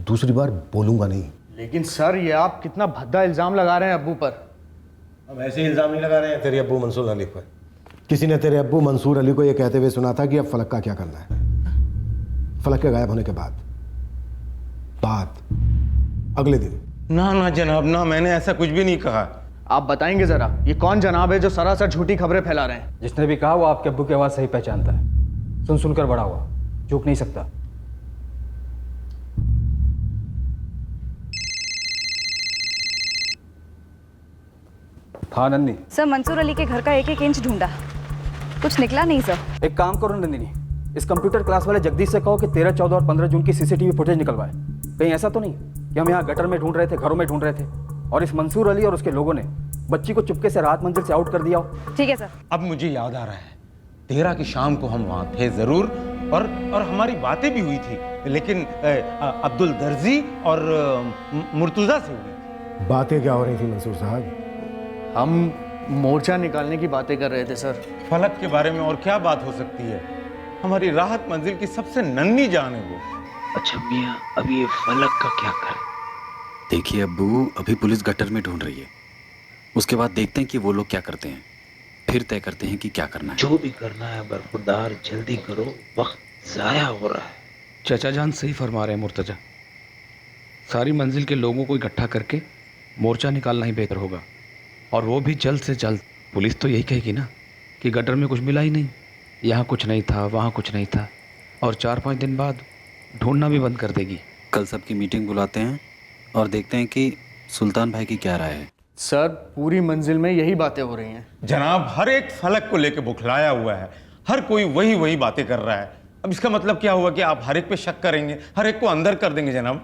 दूसरी बार बोलूंगा नहीं। लेकिन सर, ये आप कितना भद्दा इल्जाम लगा रहे हैं अब्बू पर। हम ऐसे इल्जाम नहीं लगा रहे हैं तेरे अब्बू मंसूर अली पर। किसी ने तेरे अब्बू मंसूर अली को यह कहते हुए सुना था कि अब फलक का क्या करना है। फलक के गायब होने के बाद अगले दिन। ना जनाब ना, मैंने ऐसा कुछ भी नहीं कहा। आप बताएंगे जरा, ये कौन जनाब है जो सरासर झूठी खबरें फैला रहे हैं? जिसने भी कहा वो आपके अब्बू की आवाज़ सही पहचानता है, सुन सुनकर बड़ा हुआ, चूक नहीं सकता। हाँ नंदी। सर, मंसूर अली के घर का एक इंच ढूंढा, कुछ निकला नहीं सर। एक काम करो नंदिनी, इस कंप्यूटर क्लास वाले जगदीश से कहो कि 13, 14 और 15 जून की सीसीटीवी फुटेज निकलवाए। कहीं ऐसा तो नहीं कि हम यहाँ गटर में ढूंढ रहे थे, घरों में ढूंढ रहे थे और इस मंसूर अली और उसके लोगों ने बच्ची को चुपके से राहत मंजिल से आउट कर दिया हो। ठीक है सर। अब मुझे याद आ रहा है, 13 की शाम को हम वहाँ थे जरूर, और हमारी बातें भी हुई थी, लेकिन अब्दुल दर्जी और मुर्तुजा से हुई। बातें क्या हो रही थी मंसूर साहब? हम मोर्चा निकालने की बातें कर रहे थे सर। फलक के बारे में और क्या बात हो सकती है? हमारी राहत मंजिल की सबसे नन्ही जान है वो। अच्छा मियाँ, अब ये फलक का क्या कर? देखिए अब्बू, अभी पुलिस गटर में ढूंढ रही है, उसके बाद देखते हैं कि वो लोग क्या करते हैं, फिर तय करते हैं कि क्या करना है। जो भी करना है बरखुरदार जल्दी करो, वक्त जाया हो रहा है। चाचा जान सही फरमा रहे हैं मुर्तजा। सारी मंजिल के लोगों को इकट्ठा करके मोर्चा निकालना ही बेहतर होगा, और वो भी जल्द से जल्द। पुलिस तो यही कहेगी ना कि गटर में कुछ मिला ही नहीं, यहाँ कुछ नहीं था, वहाँ कुछ नहीं था, और 4-5 दिन बाद ढूंढना भी बंद कर देगी। कल सबकी मीटिंग बुलाते हैं और देखते हैं कि सुल्तान भाई की क्या राय है। सर पूरी मंजिल में यही बातें हो रही हैं। जनाब, हर एक फलक को लेकर बुखलाया हुआ है, हर कोई वही बातें कर रहा है। अब इसका मतलब क्या हुआ कि आप हर एक पे शक करेंगे, हर एक को अंदर कर देंगे जनाब?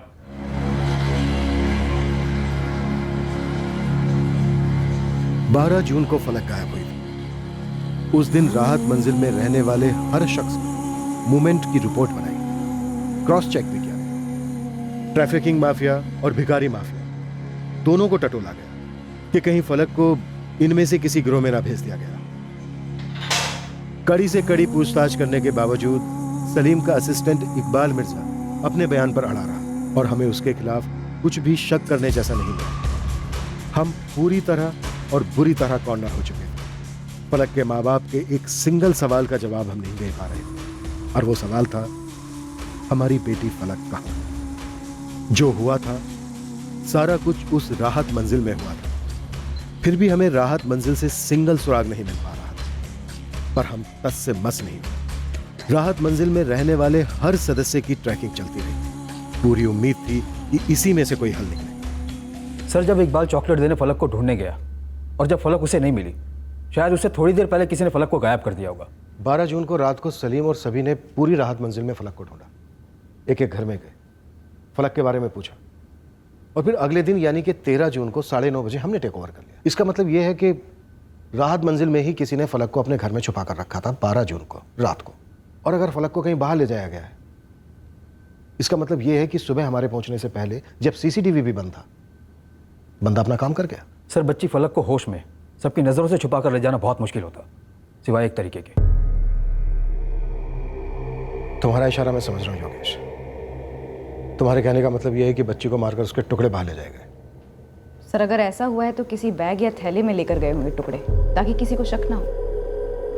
12 जून को फलक गायब हुई थी। उस दिन राहत मंजिल में रहने वाले हर शख्स ने मूवमेंट की रिपोर्ट बनाई, क्रॉस चेक भी किया। ट्रैफिकिंग माफिया और भिखारी माफिया दोनों को टटोला गया कि कहीं फलक को इनमें से किसी गिरोह में ना भेज दिया गया। कड़ी से कड़ी पूछताछ करने के बावजूद सलीम का असिस्टेंट इकबाल मिर्जा अपने बयान पर अड़ा रहा और हमें उसके खिलाफ कुछ भी शक करने जैसा नहीं मिला। हम पूरी तरह और बुरी तरह कॉर्नर हो चुके थे। फलक के माँ बाप के एक सिंगल सवाल का जवाब हम नहीं दे पा रहे थे, और वो सवाल था, हमारी बेटी फलक कहाँ? जो हुआ था सारा कुछ उस राहत मंजिल में हुआ था। फिर भी हमें राहत मंजिल से सिंगल सुराग नहीं मिल पा रहा था, पर हम तस से मस नहीं थे। राहत मंजिल में रहने वाले हर सदस्य की ट्रैकिंग चलती रही। पूरी उम्मीद थी कि इसी में से कोई हल निकले। सर, जब इकबाल चॉकलेट देने फलक को ढूंढने गया और जब फलक उसे नहीं मिली, शायद उससे थोड़ी देर पहले किसी ने फलक को गायब कर दिया होगा। 12 जून को रात को सलीम और सभी ने पूरी राहत मंजिल में फलक को ढूंढा। एक एक घर में गए, फलक के बारे में पूछा, और फिर अगले दिन यानी कि 13 जून को 9:30 बजे हमने टेक ओवर कर लिया। इसका मतलब यह है कि राहत मंजिल में ही किसी ने फलक को अपने घर में छुपा कर रखा था 12 जून को रात को। और अगर फलक को कहीं बाहर ले जाया गया है, इसका मतलब यह है कि सुबह हमारे पहुंचने से पहले जब सीसीटीवी भी बंद था, बंदा अपना काम कर गया। सर, बच्ची फलक को होश में सबकी नजरों से छुपा कर ले जाना बहुत मुश्किल होता, सिवाय एक तरीके के। तुम्हारा इशारा मैं समझ रहा हूं योगेश। तुम्हारे कहने का मतलब यह है कि बच्ची को मारकर उसके टुकड़े बाहर ले जाए गए। सर, अगर ऐसा हुआ है तो किसी बैग या थैले में लेकर गए होंगे टुकड़े, ताकि किसी को शक ना हो।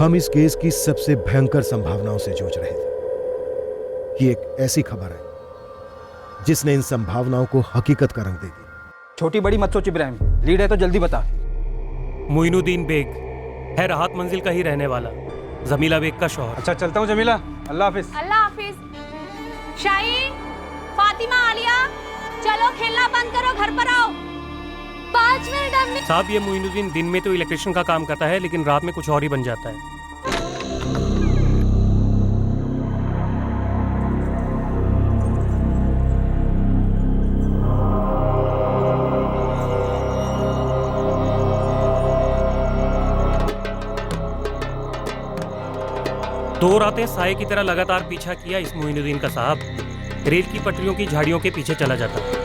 हम इस केस की सबसे भयंकर संभावनाओं से जूझ रहे थे कि एक ऐसी खबर है जिसने इन संभावनाओं को हकीकत का रंग दे दी। छोटी बड़ी मत सोच इब्राहिम, लीड है तो जल्दी बता। मोइनुद्दीन बेग है राहत मंजिल का ही रहने वाला, जमीला बेग का शौहर। अच्छा, चलता हूँ जमीला, अल्लाह हाफिज। अल्लाह हाफिज। शाहीन, फातिमा, आलिया, चलो खेलना बंद करो, घर पर आओ। 5 मिनट अम्मी। साहब, ये मोइनुद्दीन दिन में तो इलेक्ट्रिशियन का काम करता है, लेकिन रात में कुछ और ही बन जाता है। दो रातें साए की तरह लगातार पीछा किया इस मोइनुद्दीन का साहब। रेल की पटरियों की झाड़ियों के पीछे चला जाता।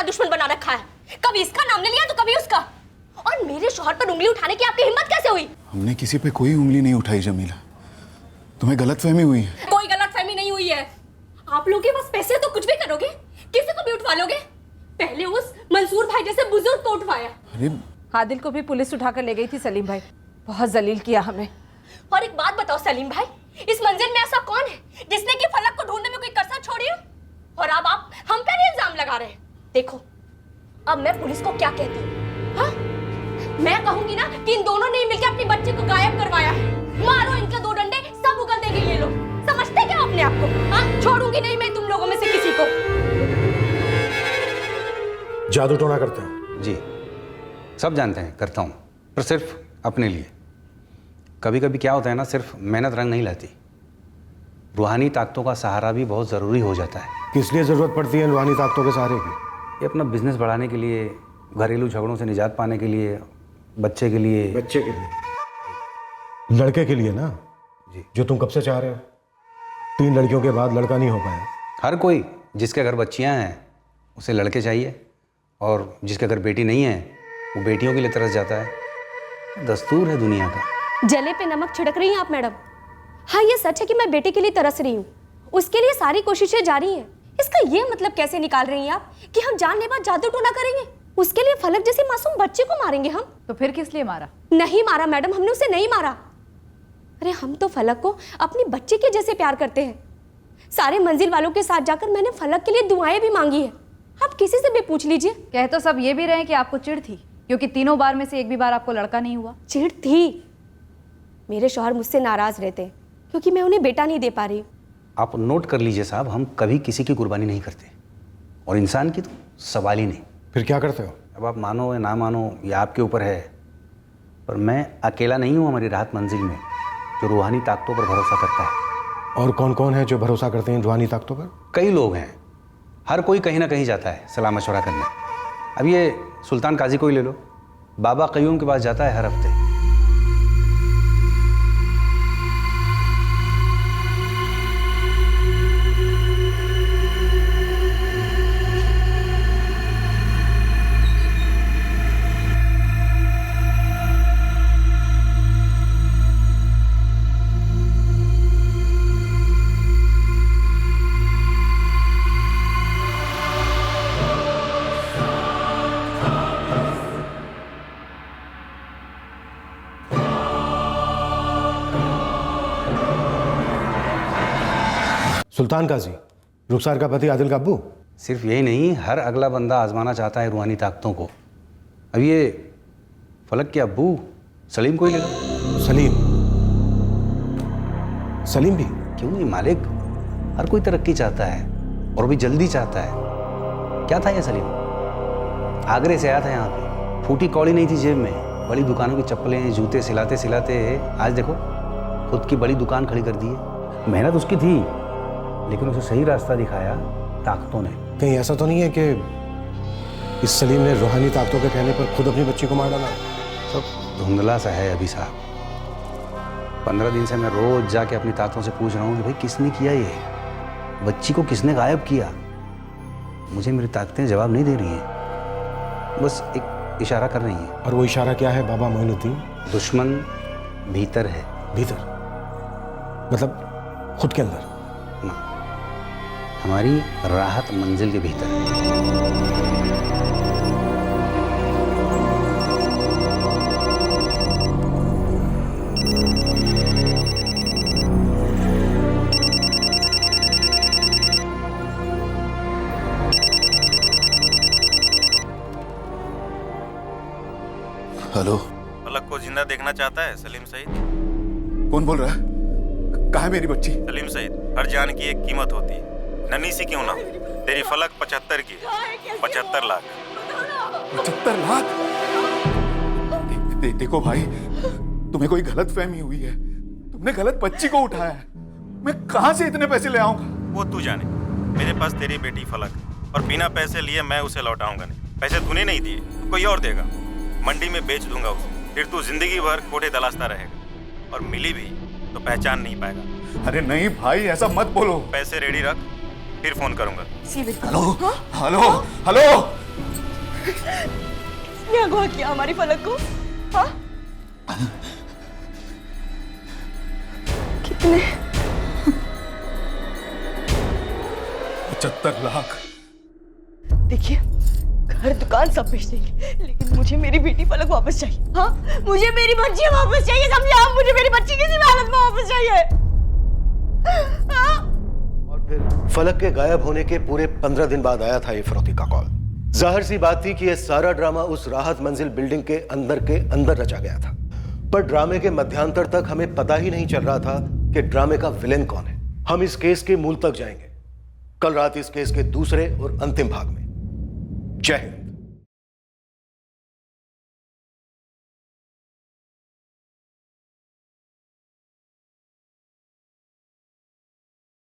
दुश्मन बना रखा है, कभी इसका नाम ले लिया तो कभी उसका। और मेरे शौहर पर उंगली उठाने की आपकी हिम्मत कैसे हुई? हमने किसी पे कोई उंगली नहीं उठाई जमीला, तुम्हें गलतफहमी हुई है। कोई गलतफहमी नहीं हुई है। आप लोगों के पास पैसे है तो कुछ भी करोगे, किसी को भी उठवा लोगे। पहले उस मंसूर भाई जैसे बुजुर्ग को उठवाया। अरे आदिल को भी पुलिस उठाकर ले गई थी सलीम भाई, बहुत जलील किया हमें। और एक बात बताओ सलीम भाई, इस मंजिल में ऐसा कौन है जिसने कि फलक को ढूंढने में कोई कसर छोड़ी हो? और अब आप हम पर इल्जाम लगा रहे हैं। देखो, अब मैं पुलिस को क्या कहती हूँ? हाँ? मैं कहूंगी ना कि इन दोनों ने मिलकर अपनी बच्ची को गायब करवाया है। मारो इनके 2 डंडे, सब उगल देंगे ये लोग। समझते क्या अपने आप को? हाँ? छोड़ूंगी नहीं मैं तुम लोगों में से किसी को। जादू टोना करते हो? जी, सब जानते हैं करता हूँ, पर सिर्फ अपने लिए। कभी कभी क्या होता है ना, सिर्फ मेहनत रंग नहीं लाती, रूहानी ताकतों का सहारा भी बहुत ज़रूरी हो जाता है। किस लिए ज़रूरत पड़ती है रूहानी ताकतों के सहारे की? ये अपना बिजनेस बढ़ाने के लिए, घरेलू झगड़ों से निजात पाने के लिए, बच्चे के लिए। बच्चे के लिए, लड़के के लिए ना जी, जो तुम कब से चाह रहे हो। 3 लड़कियों के बाद लड़का नहीं हो पाया। हर कोई जिसके घर बच्चियां हैं उसे लड़के चाहिए, और जिसके घर बेटी नहीं है वो बेटियों के लिए तरस जाता है। दस्तूर है दुनिया का। जले पे नमक छिड़क रही हैं आप मैडम। हाँ, ये सच है कि मैं बेटे के लिए तरस रही हूँ, उसके लिए सारी कोशिशें जारी हैं। इसका ये मतलब कैसे निकाल रही हैं आप कि हम जानलेवा जादू टोना करेंगे? उसके लिए फलक जैसे मासूम बच्चे को मारेंगे हम? तो फिर किस लिए मारा? नहीं मारा मैडम, हमने उसे नहीं मारा। अरे हम तो फलक को अपनी बच्ची के जैसे प्यार करते हैं। सारे मंजिल वालों के साथ जाकर मैंने फलक के लिए दुआएं भी मांगी है। आप किसी से भी पूछ लीजिए। कह तो सब ये भी रहे कि आपको चिढ़ थी, क्योंकि तीनों बार में से एक भी बार आपको लड़का नहीं हुआ। चिढ़ थी। मेरे शौहर मुझसे नाराज रहते हैं क्योंकि मैं उन्हें बेटा नहीं दे पा रही। आप नोट कर लीजिए साहब, हम कभी किसी की कुर्बानी नहीं करते, और इंसान की तो सवाल ही नहीं। फिर क्या करते हो? अब आप मानो या ना मानो ये आपके ऊपर है, पर मैं अकेला नहीं हूँ हमारी राहत मंजिल में जो रूहानी ताकतों पर भरोसा करता है। और कौन कौन है जो भरोसा करते हैं रूहानी ताकतों पर? कई लोग हैं, हर कोई कहीं ना कहीं जाता है सलाह मशवरा करने। अब ये सुल्तान काजी को ही ले लो, बाबा कयूम के पास जाता है हर हफ्ते। सुल्तान काजी, रुखसार का पति आदिल का अब्बू? सिर्फ यही नहीं, हर अगला बंदा आजमाना चाहता है रूहानी ताकतों को। अब ये फलक के अब्बू सलीम को ही ले लो। सलीम? सलीम भी? क्यों नहीं मालिक, हर कोई तरक्की चाहता है और भी जल्दी चाहता है। क्या था ये सलीम? आगरे से आया था यहाँ पे, फूटी कौड़ी नहीं थी जेब में, बड़ी दुकानों की चप्पलें जूते सिलाते सिलाते आज देखो खुद की बड़ी दुकान खड़ी कर दी है। मेहनत उसकी थी, लेकिन उसे सही रास्ता दिखाया ताकतों ने। कहीं ऐसा तो नहीं है कि इस सलीम ने रूहानी ताकतों के कहने पर खुद अपनी बच्ची को मार डाला? सब धुंधला सा है अभी साहब। 15 दिन से मैं रोज जाके अपनी ताकतों से पूछ रहा हूँ कि भाई किसने किया ये, बच्ची को किसने गायब किया। मुझे मेरी ताकतें जवाब नहीं दे रही हैं, बस एक इशारा कर रही हैं। और वो इशारा क्या है बाबा मोइनुद्दीन? दुश्मन भीतर है। भीतर मतलब खुद के अंदर? ना, हमारी राहत मंजिल के भीतर है। हेलो, फलक को जिंदा देखना चाहता है सलीम सईद? कौन बोल रहा है? कहाँ है मेरी बच्ची? सलीम सईद, हर जान की एक कीमत होती है, नन्ही सी क्यों ना। तेरी फलक 75 की है, 75 लाख। 75 लाख? देखो भाई, तुम्हें कोई गलत फहमी हुई है, तुमने गलत बच्ची को उठाया है। मैं कहाँ से इतने पैसे ले आऊंगा? वो तू जाने, मेरे पास तेरी बेटी फलक, और बिना पैसे लिए मैं उसे लौटाऊंगा नहीं। पैसे तूने नहीं दिए तो कोई और देगा, मंडी में बेच दूंगा उसे, फिर तू जिंदगी भर कोठे तलाशता रहेगा, और मिली भी तो पहचान नहीं पाएगा। अरे नहीं भाई, ऐसा मत बोलो। पैसे रेडी रख, फिर फोन करूंगा। हेलो हेलो हेलो, किसने अगवा किया हमारी फलक को? हाँ? कितने? 75 लाख। देखिए, घर दुकान सब बेच देंगे, लेकिन मुझे मेरी बेटी फलक वापस चाहिए। हाँ, मुझे मेरी बच्ची वापस चाहिए, समझे आप? मुझे मेरी बच्ची किसी भी हालत में वापस चाहिए। हाँ? और फिर फलक के गायब होने के पूरे 15 दिन बाद आया था ये फिरौती का कॉल। जाहिर सी बात थी कि यह सारा ड्रामा उस राहत मंजिल बिल्डिंग के अंदर रचा गया था, पर ड्रामे के मध्यांतर तक हमें पता ही नहीं चल रहा था कि ड्रामे का विलेन कौन है। हम इस केस के मूल तक जाएंगे कल रात, इस केस के दूसरे और अंतिम भाग में। जय हिंद।